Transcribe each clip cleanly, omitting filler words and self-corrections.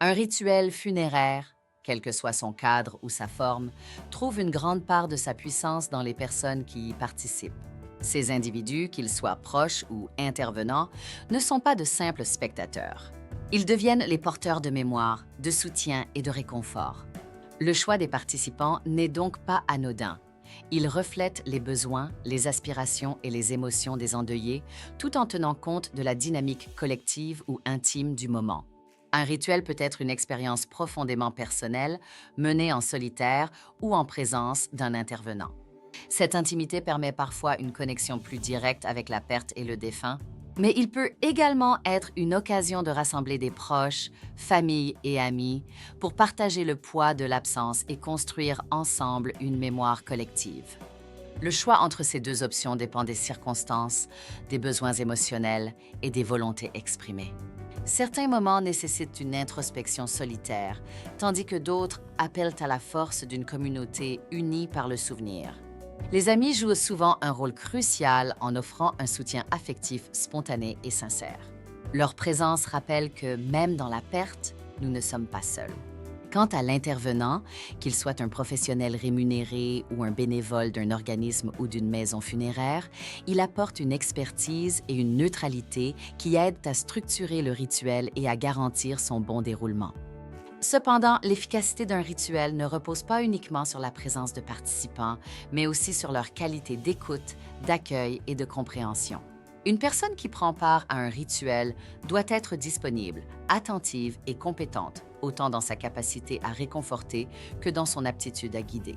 Un rituel funéraire, quel que soit son cadre ou sa forme, trouve une grande part de sa puissance dans les personnes qui y participent. Ces individus, qu'ils soient proches ou intervenants, ne sont pas de simples spectateurs. Ils deviennent les porteurs de mémoire, de soutien et de réconfort. Le choix des participants n'est donc pas anodin. Il reflète les besoins, les aspirations et les émotions des endeuillés, tout en tenant compte de la dynamique collective ou intime du moment. Un rituel peut être une expérience profondément personnelle, menée en solitaire ou en présence d'un intervenant. Cette intimité permet parfois une connexion plus directe avec la perte et le défunt, mais il peut également être une occasion de rassembler des proches, familles et amis pour partager le poids de l'absence et construire ensemble une mémoire collective. Le choix entre ces deux options dépend des circonstances, des besoins émotionnels et des volontés exprimées. Certains moments nécessitent une introspection solitaire, tandis que d'autres appellent à la force d'une communauté unie par le souvenir. Les amis jouent souvent un rôle crucial en offrant un soutien affectif spontané et sincère. Leur présence rappelle que même dans la perte, nous ne sommes pas seuls. Quant à l'intervenant, qu'il soit un professionnel rémunéré ou un bénévole d'un organisme ou d'une maison funéraire, il apporte une expertise et une neutralité qui aident à structurer le rituel et à garantir son bon déroulement. Cependant, l'efficacité d'un rituel ne repose pas uniquement sur la présence de participants, mais aussi sur leur qualité d'écoute, d'accueil et de compréhension. Une personne qui prend part à un rituel doit être disponible, attentive et compétente, autant dans sa capacité à réconforter que dans son aptitude à guider.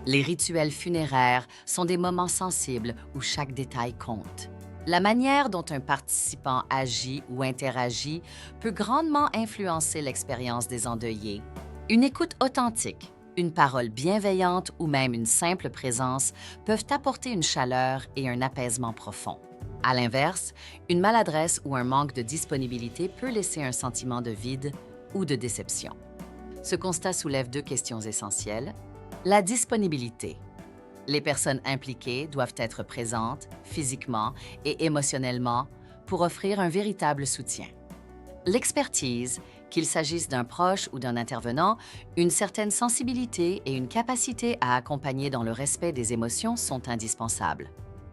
Les rituels funéraires sont des moments sensibles où chaque détail compte. La manière dont un participant agit ou interagit peut grandement influencer l'expérience des endeuillés. Une écoute authentique, une parole bienveillante ou même une simple présence peuvent apporter une chaleur et un apaisement profond. À l'inverse, une maladresse ou un manque de disponibilité peut laisser un sentiment de vide ou de déception. Ce constat soulève deux questions essentielles. La disponibilité. Les personnes impliquées doivent être présentes physiquement et émotionnellement pour offrir un véritable soutien. L'expertise, qu'il s'agisse d'un proche ou d'un intervenant, une certaine sensibilité et une capacité à accompagner dans le respect des émotions sont indispensables.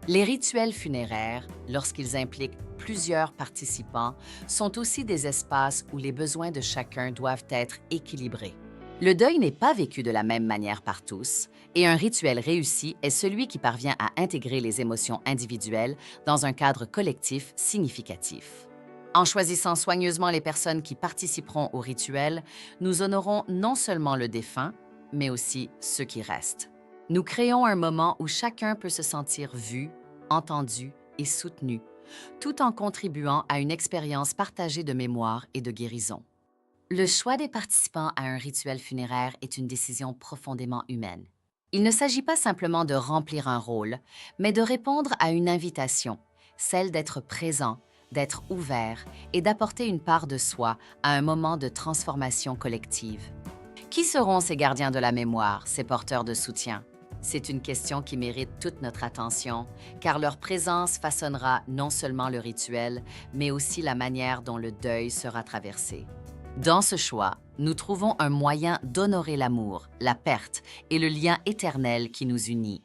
Les rituels funéraires, lorsqu'ils impliquent plusieurs participants, sont aussi des espaces où les besoins de chacun doivent être équilibrés. Le deuil n'est pas vécu de la même manière par tous, et un rituel réussi est celui qui parvient à intégrer les émotions individuelles dans un cadre collectif significatif. En choisissant soigneusement les personnes qui participeront au rituel, nous honorons non seulement le défunt, mais aussi ceux qui restent. Nous créons un moment où chacun peut se sentir vu, entendu et soutenu, tout en contribuant à une expérience partagée de mémoire et de guérison. Le choix des participants à un rituel funéraire est une décision profondément humaine. Il ne s'agit pas simplement de remplir un rôle, mais de répondre à une invitation, celle d'être présent, d'être ouvert et d'apporter une part de soi à un moment de transformation collective. Qui seront ces gardiens de la mémoire, ces porteurs de soutien? C'est une question qui mérite toute notre attention, car leur présence façonnera non seulement le rituel, mais aussi la manière dont le deuil sera traversé. Dans ce choix, nous trouvons un moyen d'honorer l'amour, la perte et le lien éternel qui nous unit.